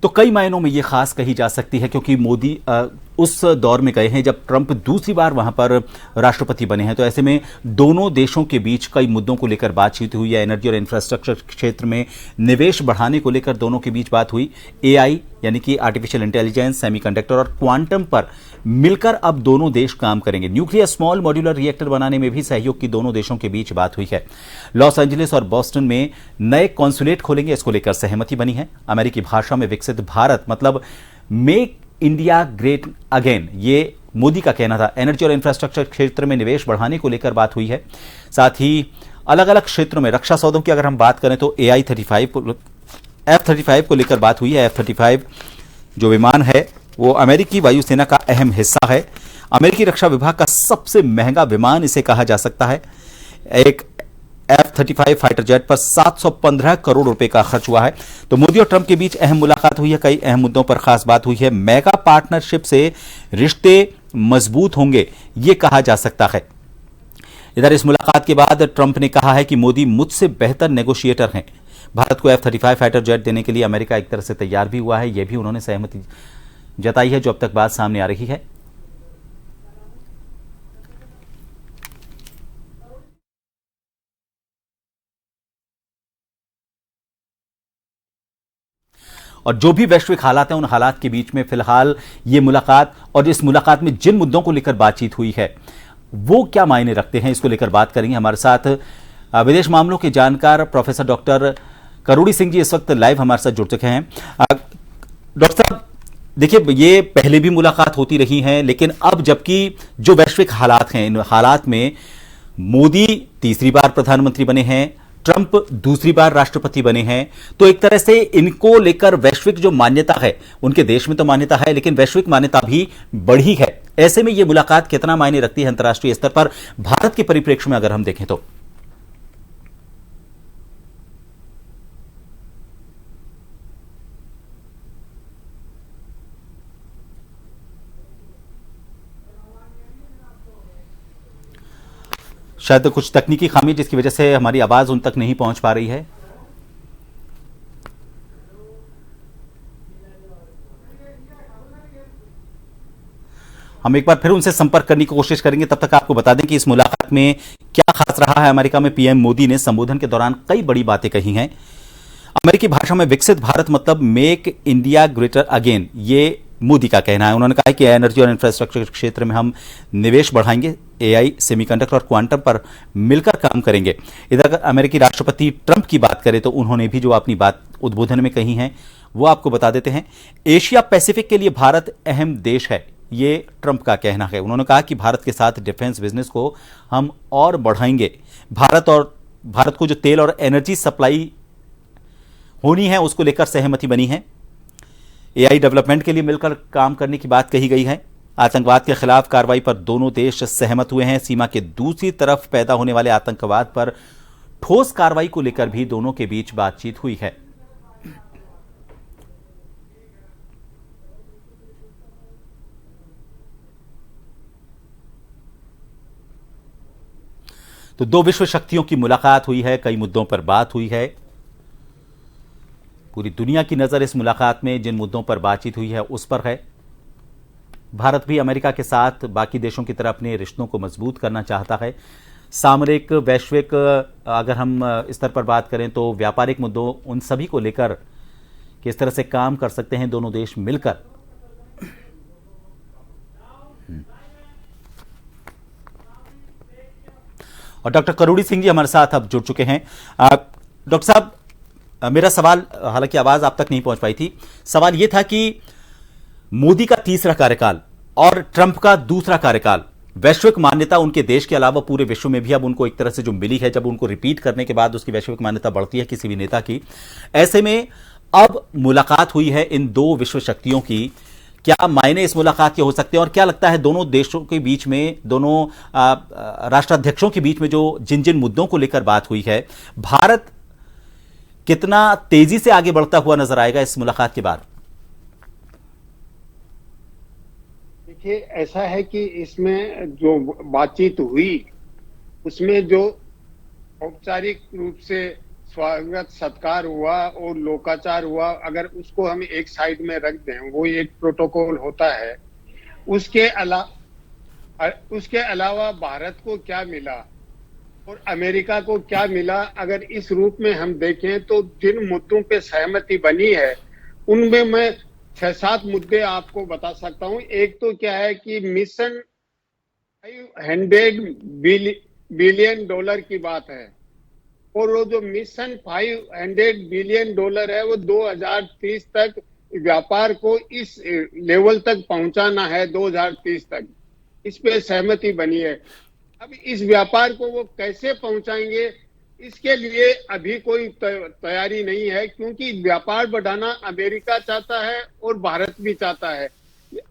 तो कई मायनों में ये खास कही जा सकती है, क्योंकि मोदी उस दौर में गए हैं जब ट्रंप दूसरी बार वहां पर राष्ट्रपति बने हैं। तो ऐसे में दोनों देशों के बीच कई मुद्दों को लेकर बातचीत हुई है। एनर्जी और इंफ्रास्ट्रक्चर क्षेत्र में निवेश बढ़ाने को लेकर दोनों के बीच बात हुई। एआई यानी कि आर्टिफिशियल इंटेलिजेंस, सेमीकंडक्टर और क्वांटम पर मिलकर अब दोनों देश काम करेंगे। न्यूक्लियर स्मॉल मॉड्यूलर रिएक्टर बनाने में भी सहयोग की दोनों देशों के बीच बात हुई है। लॉस एंजलिस और बॉस्टन में नए कॉन्सुलेट खोलेंगे, इसको लेकर सहमति बनी है। अमेरिकी भाषा में विकसित भारत मतलब मेक इंडिया ग्रेट अगेन, ये मोदी का कहना था। एनर्जी और इंफ्रास्ट्रक्चर क्षेत्र में निवेश बढ़ाने को लेकर बात हुई है। साथ ही अलग अलग क्षेत्रों में रक्षा सौदों की अगर हम बात करें तो F-35 को लेकर बात हुई है। F-35 जो विमान है वो अमेरिकी वायुसेना का अहम हिस्सा है। अमेरिकी रक्षा विभाग का सबसे महंगा विमान इसे कहा जा सकता है। एक F-35 फाइटर जेट पर 715 करोड़ रुपए का खर्च हुआ है। तो मोदी और ट्रंप के बीच अहम मुलाकात हुई है। कई अहम मुद्दों पर खास बात हुई है। मेगा पार्टनरशिप से रिश्ते मजबूत होंगे, ये कहा जा सकता है। इधर इस मुलाकात के बाद ट्रंप ने कहा है कि मोदी मुझसे बेहतर नेगोशिएटर हैं। भारत को F-35 फाइटर जेट देने के लिए अमेरिका एक तरह से तैयार भी हुआ है, यह भी उन्होंने सहमति जताई है, जो अब तक बात सामने आ रही है। और जो भी वैश्विक हालात हैं, उन हालात के बीच में फिलहाल ये मुलाकात और इस मुलाकात में जिन मुद्दों को लेकर बातचीत हुई है वो क्या मायने रखते हैं, इसको लेकर बात करेंगे। हमारे साथ विदेश मामलों के जानकार प्रोफेसर डॉक्टर करुड़ी सिंह जी इस वक्त लाइव हमारे साथ जुड़ चुके हैं। डॉक्टर साहब, देखिए, ये पहले भी मुलाकात होती रही है, लेकिन अब जबकि जो वैश्विक हालात हैं, इन हालात में मोदी तीसरी बार प्रधानमंत्री बने हैं, ट्रंप दूसरी बार राष्ट्रपति बने हैं, तो एक तरह से इनको लेकर वैश्विक जो मान्यता है, उनके देश में तो मान्यता है लेकिन वैश्विक मान्यता भी बढ़ी है। ऐसे में यह मुलाकात कितना मायने रखती है अंतर्राष्ट्रीय स्तर पर, भारत के परिप्रेक्ष्य में अगर हम देखें तो? शायद कुछ तकनीकी खामी जिसकी वजह से हमारी आवाज उन तक नहीं पहुंच पा रही है। हम एक बार फिर उनसे संपर्क करने की कोशिश करेंगे। तब तक आपको बता दें कि इस मुलाकात में क्या खास रहा है। अमेरिका में पीएम मोदी ने संबोधन के दौरान कई बड़ी बातें कही हैं। अमेरिकी भाषा में विकसित भारत मतलब मेक इंडिया ग्रेटर अगेन, ये मोदी का कहना है। उन्होंने कहा कि एनर्जी और इंफ्रास्ट्रक्चर क्षेत्र में हम निवेश बढ़ाएंगे, एआई, सेमीकंडक्टर और क्वांटम पर मिलकर काम करेंगे। इधर अगर अमेरिकी राष्ट्रपति ट्रंप की बात करें तो उन्होंने भी जो अपनी बात उद्बोधन में कही है वो आपको बता देते हैं। एशिया पैसिफिक के लिए भारत अहम देश है, ये ट्रंप का कहना है। उन्होंने कहा कि भारत के साथ डिफेंस बिजनेस को हम और बढ़ाएंगे। भारत को जो तेल और एनर्जी सप्लाई होनी है उसको लेकर सहमति बनी है। एआई डेवलपमेंट के लिए मिलकर काम करने की बात कही गई है। आतंकवाद के खिलाफ कार्रवाई पर दोनों देश सहमत हुए हैं। सीमा के दूसरी तरफ पैदा होने वाले आतंकवाद पर ठोस कार्रवाई को लेकर भी दोनों के बीच बातचीत हुई है। तो दो विश्व शक्तियों की मुलाकात हुई है, कई मुद्दों पर बात हुई है। पूरी दुनिया की नजर इस मुलाकात में जिन मुद्दों पर बातचीत हुई है उस पर है। भारत भी अमेरिका के साथ बाकी देशों की तरह अपने रिश्तों को मजबूत करना चाहता है। सामरिक, वैश्विक अगर हम स्तर पर बात करें तो व्यापारिक मुद्दों, उन सभी को लेकर किस तरह से काम कर सकते हैं दोनों देश मिलकर। और डॉक्टर करुड़ी सिंह जी हमारे साथ अब जुड़ चुके हैं। डॉक्टर साहब, मेरा सवाल, हालांकि आवाज आप तक नहीं पहुंच पाई थी, सवाल यह था कि मोदी का तीसरा कार्यकाल और ट्रंप का दूसरा कार्यकाल, वैश्विक मान्यता उनके देश के अलावा पूरे विश्व में भी अब उनको एक तरह से जो मिली है, जब उनको रिपीट करने के बाद उसकी वैश्विक मान्यता बढ़ती है किसी भी नेता की। ऐसे में अब मुलाकात हुई है इन दो विश्व शक्तियों की, क्या मायने इस मुलाकात के हो सकते हैं और क्या लगता है दोनों देशों के बीच में, दोनों राष्ट्राध्यक्षों के बीच में जो जिन जिन मुद्दों को लेकर बात हुई है, भारत कितना तेजी से आगे बढ़ता हुआ नजर आएगा इस मुलाकात के बाद? देखिए, ऐसा है कि इसमें जो बातचीत हुई उसमें जो औपचारिक रूप से स्वागत सत्कार हुआ और लोकाचार हुआ, अगर उसको हम एक साइड में रख दें, वो एक प्रोटोकॉल होता है। उसके अला उसके अलावा भारत को क्या मिला और अमेरिका को क्या मिला, अगर इस रूप में हम देखें तो जिन मुद्दों पे सहमति बनी है उनमें मैं 6-7 मुद्दे आपको बता सकता हूं। एक तो क्या है कि मिशन $500 बिलियन की बात है, और वो जो मिशन $500 बिलियन है वो 2030 तक व्यापार को इस लेवल तक पहुंचाना है, 2030 तक। इस पे सहमति बनी है। अब इस व्यापार को वो कैसे पहुंचाएंगे, इसके लिए अभी कोई तैयारी नहीं है, क्योंकि व्यापार बढ़ाना अमेरिका चाहता है और भारत भी चाहता है।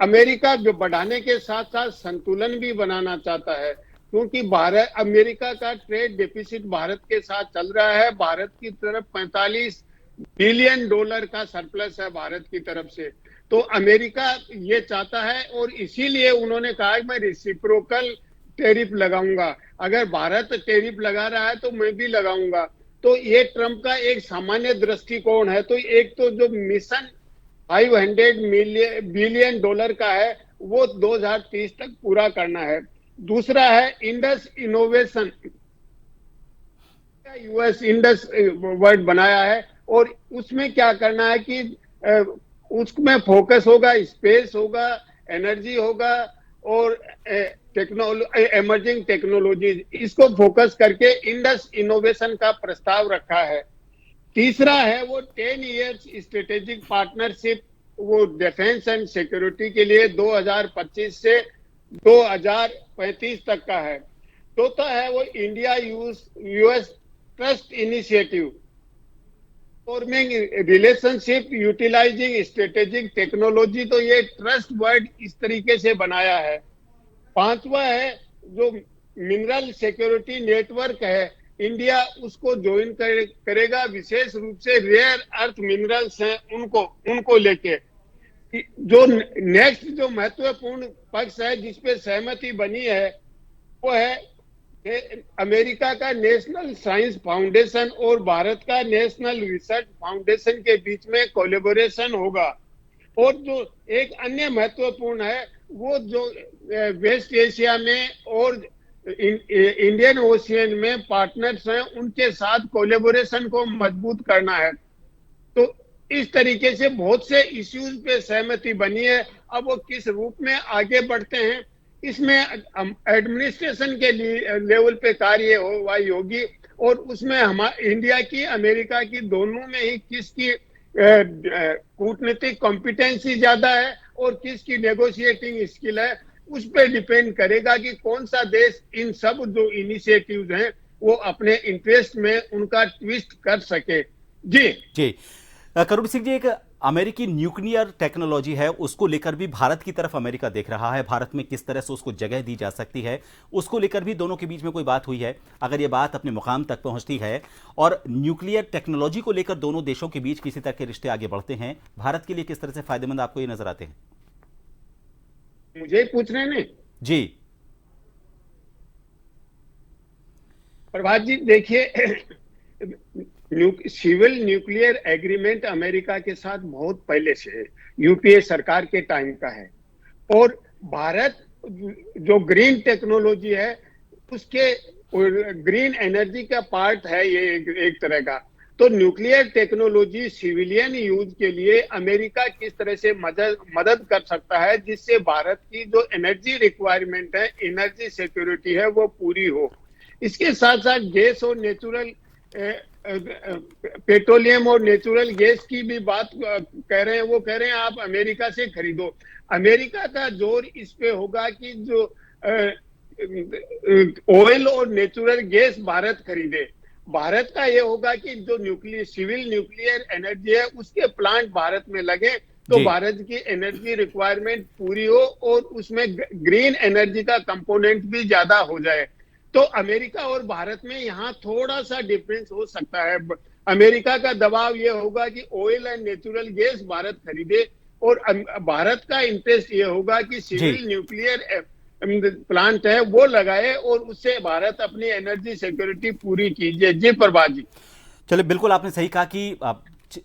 अमेरिका जो बढ़ाने के साथ साथ संतुलन भी बनाना चाहता है, क्योंकि भारत अमेरिका का ट्रेड डेफिसिट भारत के साथ चल रहा है। भारत की तरफ $45 बिलियन का सरप्लस है भारत की तरफ से। तो अमेरिका ये चाहता है और इसीलिए उन्होंने कहा मैं रेसिप्रोकल टैरिफ लगाऊंगा। अगर भारत टैरिफ लगा रहा है तो मैं भी लगाऊंगा। तो ये ट्रंप का एक सामान्य दृष्टिकोण है। तो एक तो जो मिशन $500 बिलियन का है वो 2030 तक पूरा करना है। दूसरा है Indus innovation, US Indus word बनाया है, और उसमें क्या करना है कि उसमें फोकस होगा, स्पेस होगा, एनर्जी होगा और एमर्जिंग टेक्नोलॉजीज, इसको फोकस करके इंडस इनोवेशन का प्रस्ताव रखा है। तीसरा है वो 10 इयर्स स्ट्रेटेजिक पार्टनरशिप, वो डिफेंस एंड सिक्योरिटी के लिए 2025 से 2035 तक का है। चौथा है वो India US trust initiative, forming relationship utilising strategic technology. तो ये ट्रस्ट वर्ड इस तरीके से बनाया है। पांचवा है जो मिनरल सिक्योरिटी नेटवर्क है, इंडिया उसको ज्वाइन करेगा, विशेष रूप से रेयर अर्थ मिनरल्स हैं उनको लेके। जो नेक्स्ट जो महत्वपूर्ण पक्ष है जिसपे सहमति बनी है वो है अमेरिका का नेशनल साइंस फाउंडेशन और भारत का नेशनल रिसर्च फाउंडेशन के बीच में कोलैबोरेशन होगा। और जो एक अन्य महत्वपूर्ण है वो जो वेस्ट एशिया में और इंडियन ओशियन में पार्टनर्स हैं उनके साथ कोलैबोरेशन को मजबूत करना है। तो इस तरीके से बहुत से इश्यूज पे सहमति बनी है। अब वो किस रूप में आगे बढ़ते हैं, इसमें एडमिनिस्ट्रेशन के लेवल पे कार्यवाही होगी, और उसमें हमारे इंडिया की अमेरिका की दोनों में ही किसकी कूटनीतिक कॉम्पिटेंसी ज्यादा है और किसकी नेगोशिएटिंग स्किल है, उस पर डिपेंड करेगा कि कौन सा देश इन सब जो इनिशिएटिव्स हैं वो अपने इंटरेस्ट में उनका ट्विस्ट कर सके। जी जी करुण सिंह जी, एक अमेरिकी न्यूक्लियर टेक्नोलॉजी है, उसको लेकर भी भारत की तरफ अमेरिका देख रहा है। भारत में किस तरह से उसको जगह दी जा सकती है, उसको लेकर भी दोनों के बीच में कोई बात हुई है? अगर ये बात अपने मुकाम तक पहुंचती है और न्यूक्लियर टेक्नोलॉजी को लेकर दोनों देशों के बीच किसी तरह के रिश्ते आगे बढ़ते हैं, भारत के लिए किस तरह से फायदेमंद आपको ये नजर आते हैं? मुझे ही पूछ रहे हैं जी प्रभात जी, देखिए सिविल न्यूक्लियर एग्रीमेंट अमेरिका के साथ बहुत पहले से है, यूपीए सरकार के टाइम का है। और भारत जो ग्रीन टेक्नोलॉजी है उसके ग्रीन एनर्जी का पार्ट है ये एक तरह का। तो न्यूक्लियर टेक्नोलॉजी सिविलियन यूज के लिए अमेरिका किस तरह से मदद कर सकता है जिससे भारत की जो एनर्जी रिक्वायरमेंट है, एनर्जी सिक्योरिटी है, वो पूरी हो। इसके साथ साथ गैस और नेचुरल पेट्रोलियम और नेचुरल गैस की भी बात कह रहे हैं। वो कह रहे हैं आप अमेरिका से खरीदो। अमेरिका का जोर इस पे होगा कि जो ऑयल और नेचुरल गैस भारत खरीदे। भारत का ये होगा कि जो सिविल न्यूक्लियर एनर्जी है उसके प्लांट भारत में लगे तो भारत की एनर्जी रिक्वायरमेंट पूरी हो और उसमें ग्रीन एनर्जी का कंपोनेंट भी ज्यादा हो जाए। तो अमेरिका और भारत में यहाँ थोड़ा सा डिफरेंस हो सकता है। अमेरिका का दबाव ये होगा कि oil and natural gas Bharat खरीदे, और भारत का इंटरेस्ट ये होगा कि सिविल न्यूक्लियर प्लांट है वो लगाए और उससे भारत अपनी एनर्जी सिक्योरिटी पूरी कीजिए। जी प्रभात जी। चलिए, बिल्कुल आपने सही कहा कि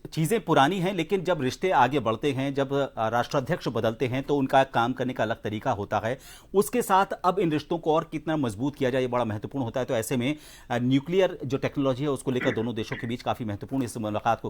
चीजें पुरानी हैं, लेकिन जब रिश्ते आगे बढ़ते हैं, जब राष्ट्राध्यक्ष बदलते हैं तो उनका काम करने का अलग तरीका होता है। उसके साथ अब इन रिश्तों को और कितना मजबूत किया जाए, ये बड़ा महत्वपूर्ण होता है। तो ऐसे में न्यूक्लियर जो टेक्नोलॉजी है उसको लेकर दोनों देशों के बीच काफी महत्वपूर्ण इस मुलाकात को